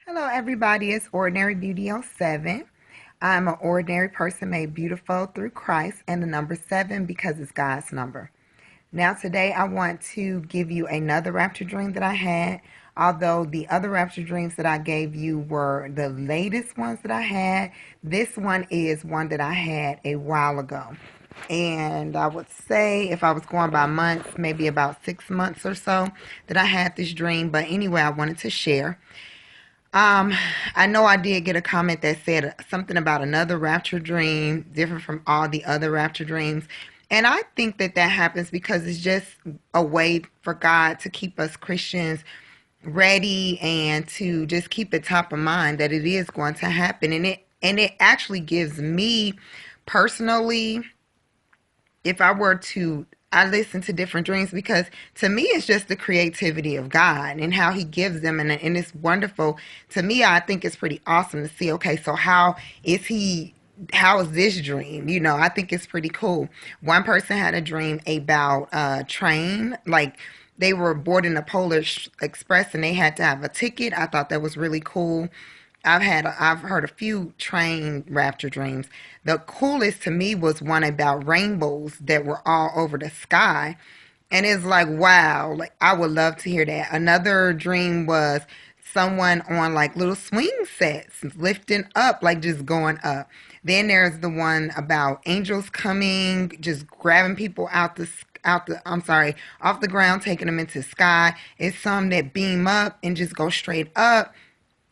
Hello, everybody. It's Ordinary Beauty oh 07. I'm an ordinary person made beautiful through Christ and the number 7 because it's God's number. Now, today I want to give you another rapture dream that I had. Although the other rapture dreams that I gave you were the latest ones that I had, this one is one that I had a while ago. And I would say, if I was going by months, maybe about 6 months or so that I had this dream. But anyway, I wanted to share. Um, I know I did get a comment that said something about another rapture dream, different from all the other rapture dreams. And I think that that happens because it's just a way for God to keep us Christians ready and to just keep it top of mind that it is going to happen. And it actually gives me personally, if I were to, I listen to different dreams because to me it's just the creativity of God and how he gives them, and it's wonderful. To me, I think it's pretty awesome to see, okay, so how is this dream? I think it's pretty cool. One person had a dream about a train, like they were boarding a Polar Express and they had to have a ticket. I thought that was really cool. I've heard a few train rapture dreams. The coolest to me was one about rainbows that were all over the sky. And it's like, wow, like I would love to hear that. Another dream was someone on like little swing sets lifting up, like just going up. Then there's the one about angels coming, just grabbing people off the ground, taking them into the sky. It's some that beam up and just go straight up.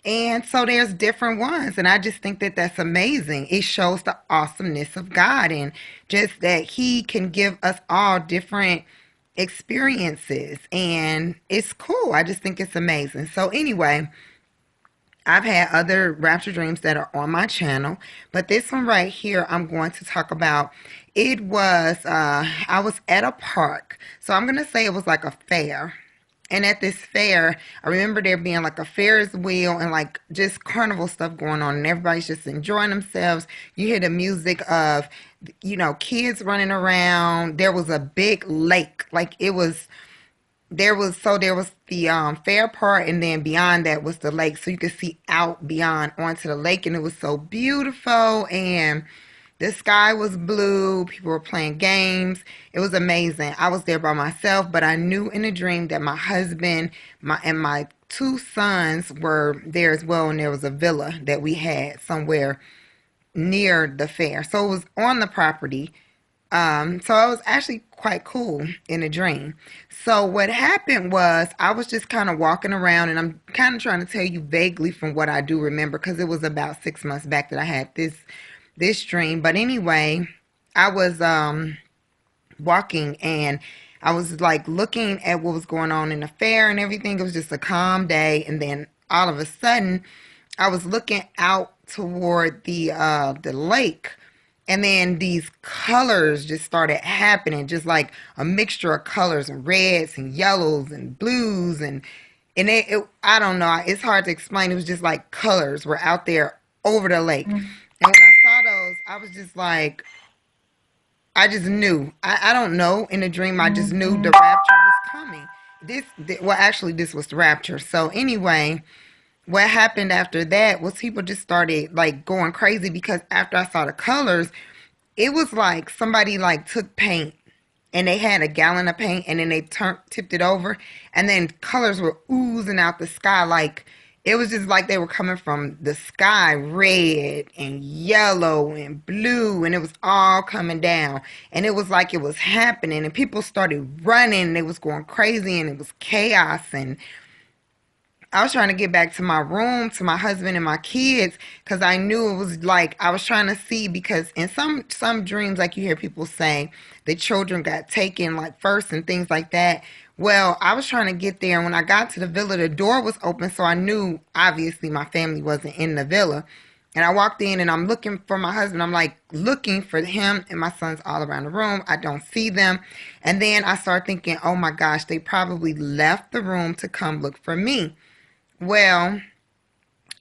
And so there's different ones. And I just think that that's amazing. It shows the awesomeness of God and just that he can give us all different experiences. And it's cool. I just think it's amazing. So anyway, I've had other rapture dreams that are on my channel, but this one right here I'm going to talk about. It was I was at a park. So I'm going to say it was like a fair. And at this fair, I remember there being like a Ferris wheel and like just carnival stuff going on, and everybody's just enjoying themselves. You hear the music of, kids running around. There was a big lake, like it was. There was the fair part, and then beyond that was the lake, so you could see out beyond onto the lake, and it was so beautiful. And the sky was blue. People were playing games. It was amazing. I was there by myself, but I knew in a dream that my husband, my two sons were there as well, and there was a villa that we had somewhere near the fair. So it was on the property. So it was actually quite cool in a dream. So what happened was I was just kind of walking around, and I'm kind of trying to tell you vaguely from what I do remember because it was about 6 months back that I had this dream. But anyway, I was walking, and I was like looking at what was going on in the fair and everything. It was just a calm day, and then all of a sudden I was looking out toward the lake, and then these colors just started happening, just like a mixture of colors and reds and yellows and blues, and I don't know, it's hard to explain. It was just like colors were out there over the lake. And when I saw those, I was just like, I just knew. I don't know. In a dream, I just knew the rapture was coming. Well, actually, this was the rapture. So anyway, what happened after that was people just started like going crazy because after I saw the colors, it was like somebody like took paint and they had a gallon of paint and then they tipped it over, and then colors were oozing out the sky. Like it was just like they were coming from the sky, red and yellow and blue, and it was all coming down, and it was like it was happening, and people started running. They was going crazy, and it was chaos. And I was trying to get back to my room, to my husband and my kids, because I knew it was like I was trying to see, because in some dreams, like you hear people say, the children got taken like first and things like that. Well, I was trying to get there, and when I got to the villa, the door was open, so I knew obviously my family wasn't in the villa. And I walked in, and I'm looking for my husband. I'm like looking for him and my sons all around the room. I don't see them. And then I start thinking, oh my gosh, they probably left the room to come look for me. Well,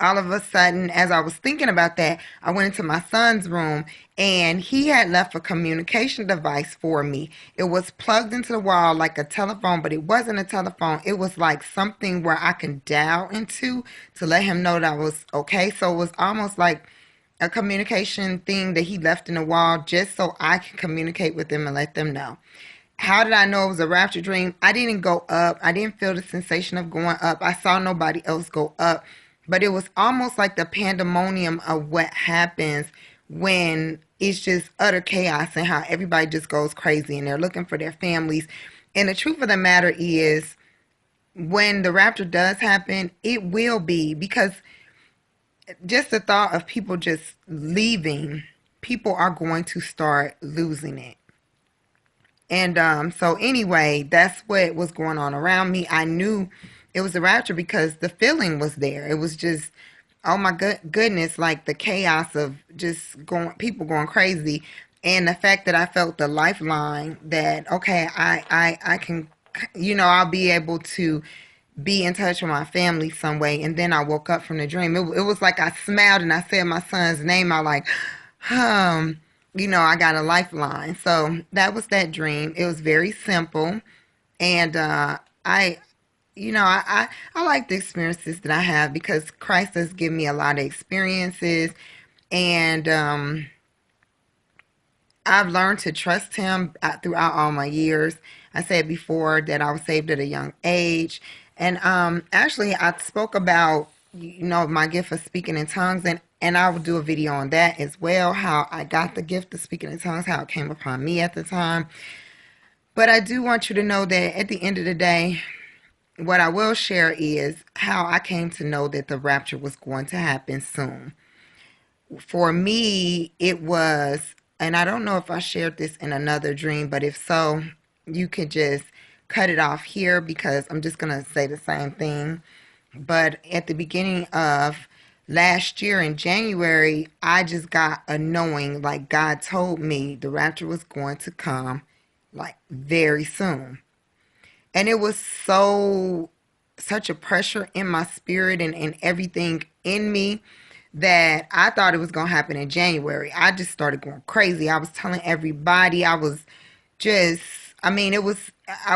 all of a sudden, as I was thinking about that, I went into my son's room and he had left a communication device for me. It was plugged into the wall like a telephone, but it wasn't a telephone. It was like something where I can dial into to let him know that I was okay. So it was almost like a communication thing that he left in the wall just so I can communicate with them and let them know. How did I know it was a rapture dream? I didn't go up. I didn't feel the sensation of going up. I saw nobody else go up. But it was almost like the pandemonium of what happens when it's just utter chaos and how everybody just goes crazy and they're looking for their families. And the truth of the matter is, when the rapture does happen, it will be because just the thought of people just leaving, people are going to start losing it. And so anyway, that's what was going on around me. I knew it was the rapture because the feeling was there. It was just, oh my goodness, like the chaos of just people going crazy. And the fact that I felt the lifeline that, okay, I can, I'll be able to be in touch with my family some way. And then I woke up from the dream. It was like I smiled and I said my son's name. I like, I got a lifeline. So that was that dream. It was very simple. And I like the experiences that I have because Christ has given me a lot of experiences. And I've learned to trust him throughout all my years. I said before that I was saved at a young age. And actually, I spoke about, my gift of speaking in tongues. And I will do a video on that as well, how I got the gift of speaking in tongues, how it came upon me at the time. But I do want you to know that at the end of the day, what I will share is how I came to know that the rapture was going to happen soon. For me, it was, and I don't know if I shared this in another dream, but if so, you could just cut it off here because I'm just going to say the same thing. But at the beginning of last year in January, I just got a knowing, like God told me the rapture was going to come like very soon. And it was such a pressure in my spirit and everything in me that I thought it was going to happen in January. I just started going crazy. I was telling everybody. I was just, I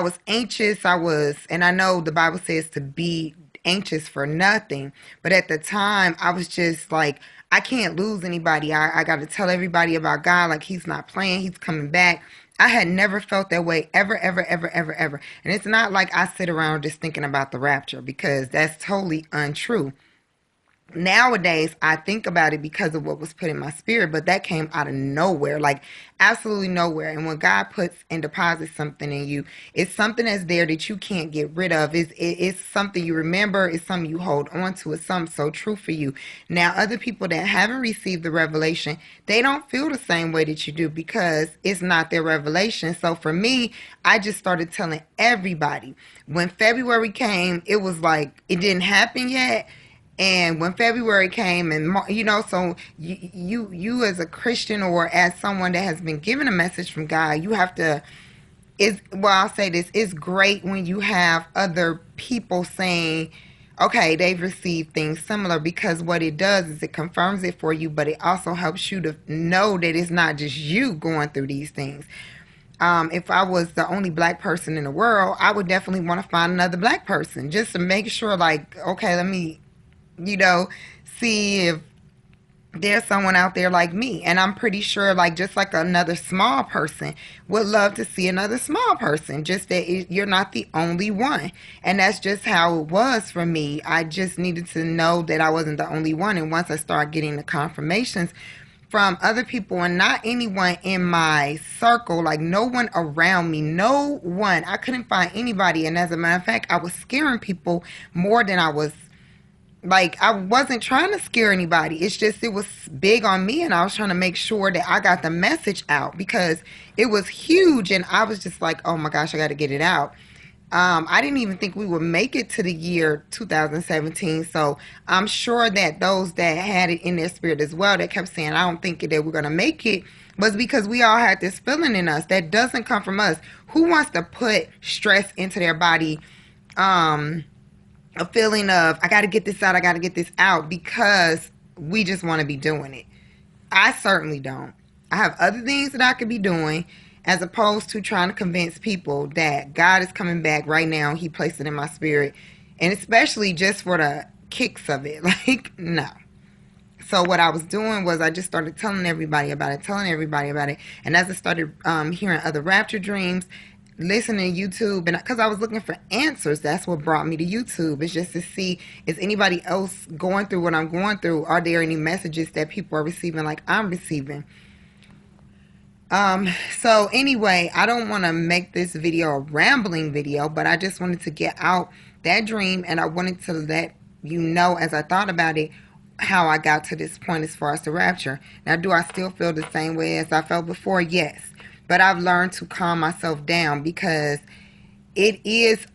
was anxious. And I know the Bible says to be anxious for nothing. But at the time, I was just like, I can't lose anybody. I got to tell everybody about God. Like, he's not playing. He's coming back. I had never felt that way ever, ever, ever, ever, ever. And it's not like I sit around just thinking about the rapture because that's totally untrue. Nowadays, I think about it because of what was put in my spirit, but that came out of nowhere, like absolutely nowhere. And when God puts and deposits something in you, it's something that's there that you can't get rid of. It's something you remember. It's something you hold on to. It's something so true for you. Now, other people that haven't received the revelation, they don't feel the same way that you do because it's not their revelation. So for me, I just started telling everybody. When February came, it was like it didn't happen yet. And when February came and, so you as a Christian or as someone that has been given a message from God, you have to, I'll say this, it's great when you have other people saying, okay, they've received things similar because what it does is it confirms it for you, but it also helps you to know that it's not just you going through these things. If I was the only black person in the world, I would definitely want to find another black person just to make sure, like, okay, let me see if there's someone out there like me. And I'm pretty sure, like, just like another small person would love to see another small person, just that you're not the only one. And that's just how it was for me. I just needed to know that I wasn't the only one. And once I started getting the confirmations from other people, and not anyone in my circle, like no one around me, no one, I couldn't find anybody. And as a matter of fact, I was scaring people more than I was, like, I wasn't trying to scare anybody. It's just, it was big on me, and I was trying to make sure that I got the message out because it was huge. And I was just like, oh my gosh, I got to get it out. I didn't even think we would make it to the year 2017. So I'm sure that those that had it in their spirit as well, that kept saying, I don't think that we're going to make it, was because we all had this feeling in us that doesn't come from us. Who wants to put stress into their body, a feeling of I got to get this out, I got to get this out because we just want to be doing it. I certainly don't. I have other things that I could be doing as opposed to trying to convince people that God is coming back right now. He placed it in my spirit. And especially just for the kicks of it. Like, no. So what I was doing was I just started telling everybody about it, And as I started hearing other rapture dreams, listening to YouTube, and because I was looking for answers, that's what brought me to YouTube. It's just to see, is anybody else going through what I'm going through? Are there any messages that people are receiving like I'm receiving? So anyway, I don't want to make this video a rambling video, but I just wanted to get out that dream, and I wanted to let you know, as I thought about it, how I got to this point as far as the rapture. Now, do I still feel the same way as I felt before? Yes. But I've learned to calm myself down because it is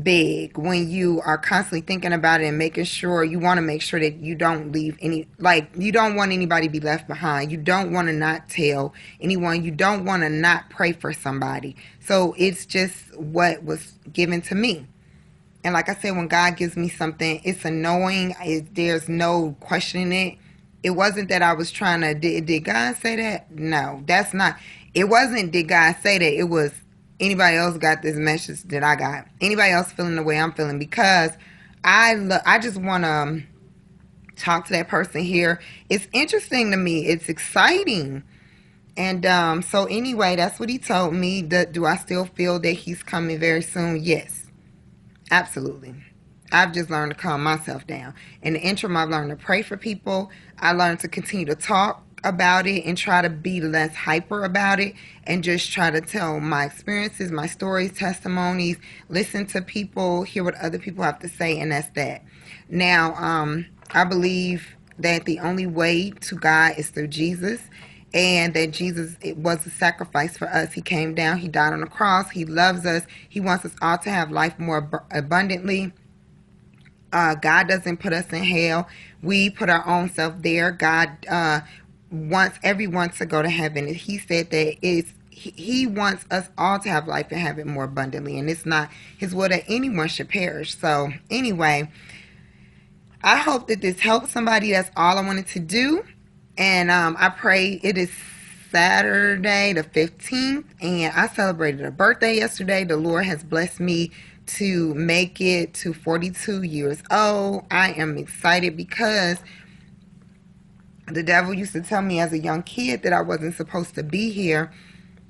big when you are constantly thinking about it and making sure, you want to make sure that you don't leave any, like, you don't want anybody to be left behind. You don't want to not tell anyone. You don't want to not pray for somebody. So it's just what was given to me. And like I said, when God gives me something, it's a knowing. There's no questioning it. It wasn't that I was trying to, did God say that? No, that's not. It wasn't, did God say that? It was, anybody else got this message that I got? Anybody else feeling the way I'm feeling? Because I just want to talk to that person here. It's interesting to me. It's exciting. And so anyway, that's what he told me. Do I still feel that he's coming very soon? Yes. Absolutely. I've just learned to calm myself down. In the interim, I've learned to pray for people. I learned to continue to talk about it and try to be less hyper about it and just try to tell my experiences, my stories, testimonies, listen to people, hear what other people have to say, and that's that. Now, I believe that the only way to God is through Jesus, and that Jesus, it was a sacrifice for us. He came down, he died on the cross, he loves us, he wants us all to have life more abundantly. God doesn't put us in hell. We put our own self there. God wants everyone to go to heaven. He said that he wants us all to have life and have it more abundantly, and it's not his will that anyone should perish. So anyway, I hope that this helps somebody. That's all I wanted to do. And I pray. It is Saturday the 15th, and I celebrated a birthday yesterday. The Lord has blessed me to make it to 42 years old. I am excited because the devil used to tell me as a young kid that I wasn't supposed to be here.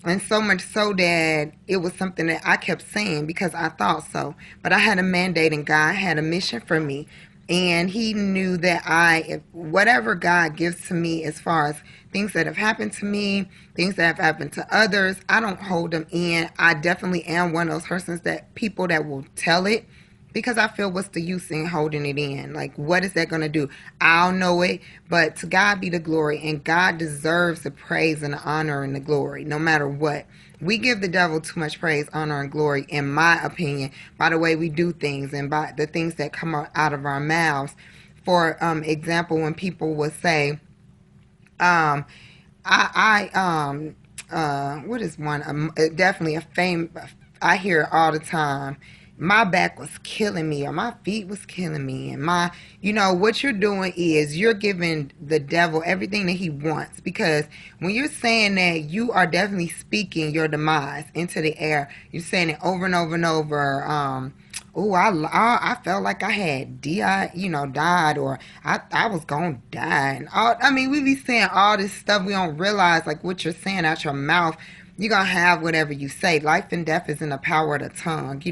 And so much so that it was something that I kept saying because I thought so. But I had a mandate, and God had a mission for me. And he knew that if whatever God gives to me as far as things that have happened to me, things that have happened to others, I don't hold them in. I definitely am one of those persons people that will tell it, because I feel, what's the use in holding it in? Like, what is that going to do? I'll know it, but to God be the glory, and God deserves the praise and the honor and the glory, no matter what. We give the devil too much praise, honor, and glory, in my opinion, by the way we do things and by the things that come out of our mouths. For example, when people would say, what is one? Definitely a fame. I hear it all the time. My back was killing me, or my feet was killing me, and what you're doing is you're giving the devil everything that he wants, because when you're saying that, you are definitely speaking your demise into the air. You're saying it over and over and over. I felt like I had died, or I was gonna die, and all. I mean, we be saying all this stuff, we don't realize, like, what you're saying out your mouth. You're going to have whatever you say. Life and death is in the power of the tongue.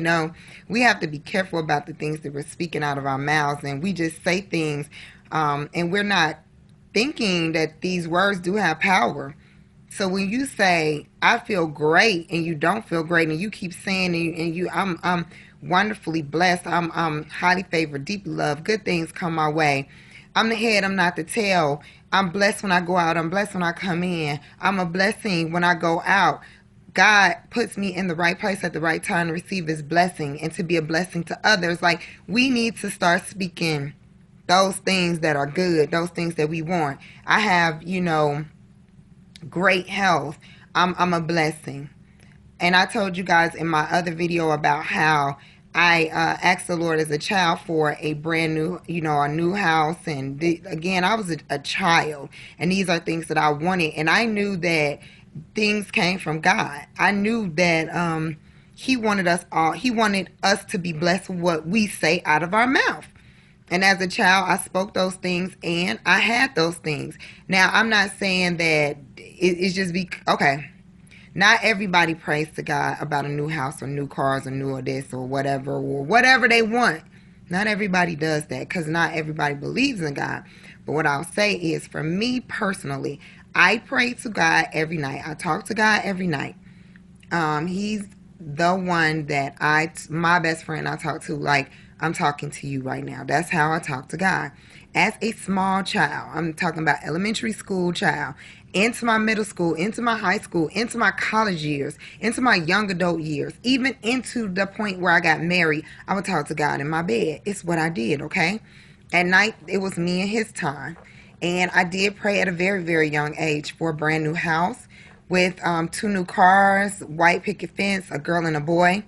We have to be careful about the things that we're speaking out of our mouths. And we just say things, and we're not thinking that these words do have power. So when you say, I feel great, and you don't feel great, and you keep saying, I'm wonderfully blessed, I'm highly favored, deeply loved, good things come my way. I'm the head, I'm not the tail. I'm blessed when I go out. I'm blessed when I come in. I'm a blessing when I go out. God puts me in the right place at the right time to receive his blessing and to be a blessing to others. Like, we need to start speaking those things that are good, those things that we want. I have, great health. I'm a blessing. And I told you guys in my other video about how I asked the Lord as a child for a brand new, a new house. And again, I was a child, and these are things that I wanted. And I knew that things came from God. I knew that He wanted us all. He wanted us to be blessed with what we say out of our mouth. And as a child, I spoke those things and I had those things. Now, I'm not saying that it's just okay. Not everybody prays to God about a new house or new cars or new or this or whatever they want. Not everybody does that because not everybody believes in God. But what I'll say is, for me personally, I pray to God every night. I talk to God every night. He's the one that my best friend I talk to, like I'm talking to you right now. That's how I talk to God. As a small child, I'm talking about elementary school child, into my middle school, into my high school, into my college years, into my young adult years, even into the point where I got married, I would talk to God in my bed. It's what I did, okay? At night, it was me and his time. And I did pray at a very, very young age for a brand new house with two new cars, white picket fence, a girl and a boy.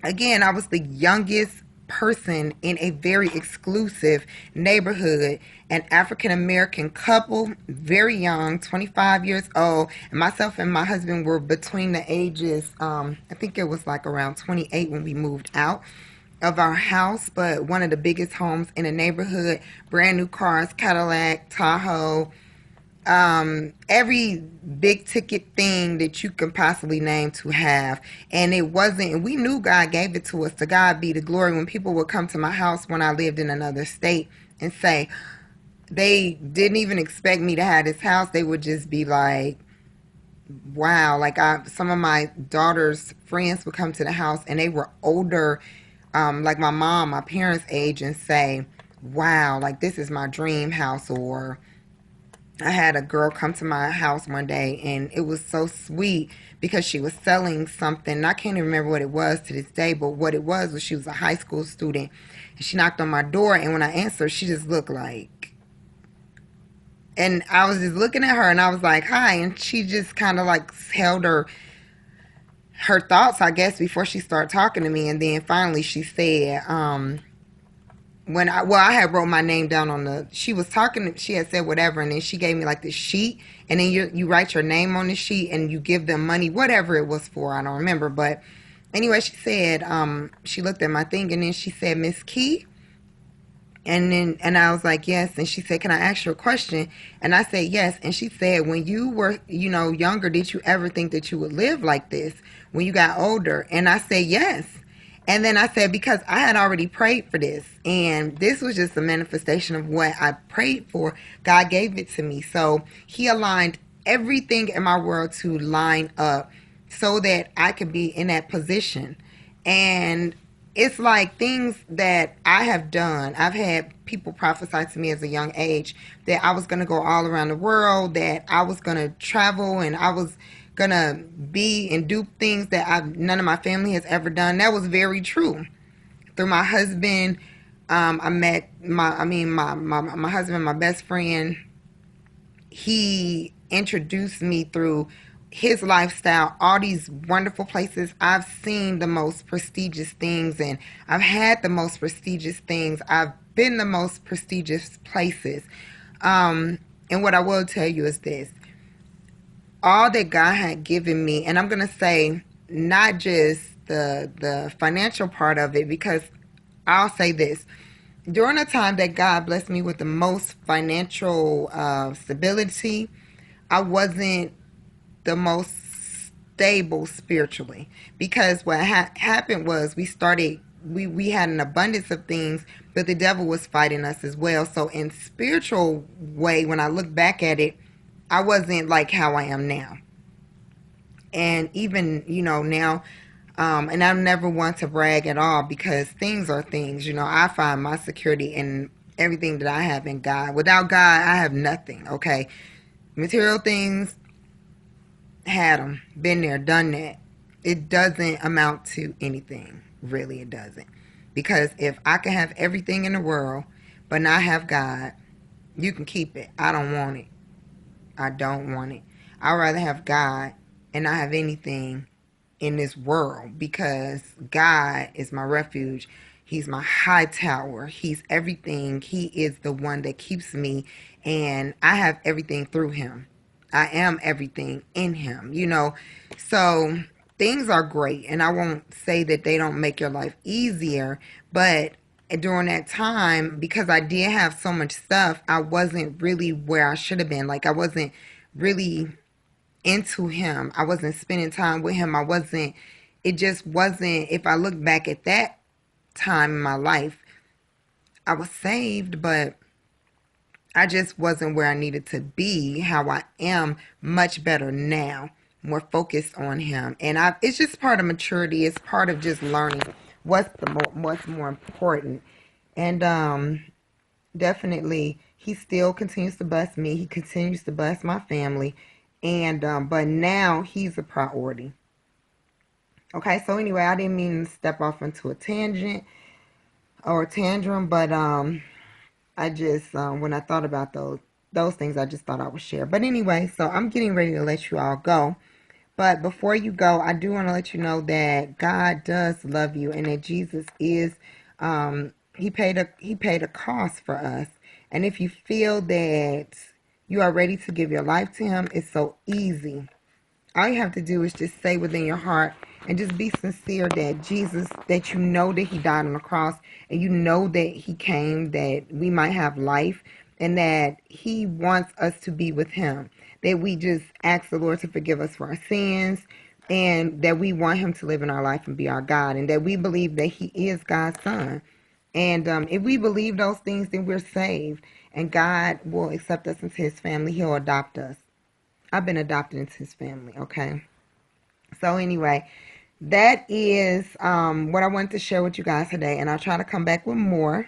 Again, I was the youngest person in a very exclusive neighborhood, an African American couple, very young, 25 years old. And myself and my husband were between the ages, I think it was like around 28 when we moved out of our house, but one of the biggest homes in the neighborhood, brand new cars, Cadillac, Tahoe, every big ticket thing that you can possibly name to have. And it wasn't, and we knew God gave it to us. To God be the glory. When people would come to my house when I lived in another state and say they didn't even expect me to have this house, they would just be like, wow. Like some of my daughter's friends would come to the house and they were older, like my mom, my parents' age, and say, wow, like this is my dream house. Or I had a girl come to my house one day and it was so sweet because she was selling something. And I can't even remember what it was to this day, but what it was she was a high school student. And she knocked on my door, and when I answered, she just looked like, and I was just looking at her and I was like, hi. And she just kind of like held her thoughts, I guess, before she started talking to me. And then finally she said, I had wrote my name down on she was talking, she had said whatever, and then she gave me like this sheet, and then you write your name on the sheet and you give them money, whatever it was for, I don't remember. But anyway, she said, she looked at my thing and then she said, Miss Key. And I was like, yes. And she said, can I ask you a question? And I said, yes. And she said, when you were, younger, did you ever think that you would live like this when you got older? And I said, yes. And then I said, because I had already prayed for this, and this was just a manifestation of what I prayed for. God gave it to me. So He aligned everything in my world to line up so that I could be in that position. And it's like things that I have done. I've had people prophesy to me as a young age that I was going to go all around the world, that I was going to travel, and I was gonna be and do things that none of my family has ever done. That was very true. Through my husband, I met my husband, my best friend. He introduced me through his lifestyle, all these wonderful places. I've seen the most prestigious things, and I've had the most prestigious things. I've been the most prestigious places. And what I will tell you is this: all that God had given me, and I'm going to say not just the financial part of it, because I'll say this. During the time that God blessed me with the most financial stability, I wasn't the most stable spiritually, because what happened was we had an abundance of things, but the devil was fighting us as well. So in spiritual way, when I look back at it, I wasn't like how I am now. And even, now, and I never want to brag at all, because things are things. I find my security in everything that I have in God. Without God, I have nothing, okay? Material things, had them, been there, done that. It doesn't amount to anything. Really, it doesn't. Because if I can have everything in the world, but not have God, you can keep it. I don't want it. I don't want it. I'd rather have God and not have anything in this world, because God is my refuge. He's my high tower. He's everything. He is the one that keeps me, and I have everything through him. I am everything in him, So things are great, and I won't say that they don't make your life easier, but during that time, because I did have so much stuff, I wasn't really where I should have been. Like, I wasn't really into him. I wasn't spending time with him. It just wasn't, if I look back at that time in my life, I was saved, but I just wasn't where I needed to be. How I am much better now, more focused on him. And it's just part of maturity. It's part of just learning what's more important. And definitely, he still continues to bless me. He continues to bless my family. And but now he's a priority. Okay, so anyway, I didn't mean to step off into a tangent or a tantrum, but I just when I thought about those things, I just thought I would share. But anyway, so I'm getting ready to let you all go. But before you go, I do want to let you know that God does love you, and that Jesus is he paid a cost for us. And if you feel that you are ready to give your life to him, it's so easy. All you have to do is just say within your heart and just be sincere that Jesus, that you know that he died on the cross, and you know that he came that we might have life, and that he wants us to be with him. That we just ask the Lord to forgive us for our sins, and that we want him to live in our life and be our God, and that we believe that he is God's son. And if we believe those things, then we're saved, and God will accept us into his family. He'll adopt us. I've been adopted into his family, okay? So anyway, that is what I wanted to share with you guys today, and I'll try to come back with more.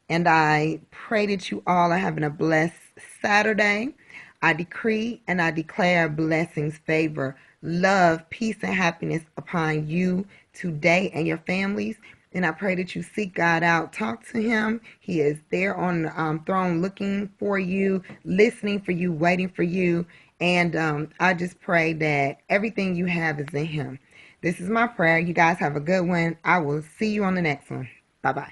And I pray that you all are having a blessed Saturday. I decree and I declare blessings, favor, love, peace, and happiness upon you today and your families. And I pray that you seek God out. Talk to him. He is there on the throne looking for you, listening for you, waiting for you. And I just pray that everything you have is in him. This is my prayer. You guys have a good one. I will see you on the next one. Bye-bye.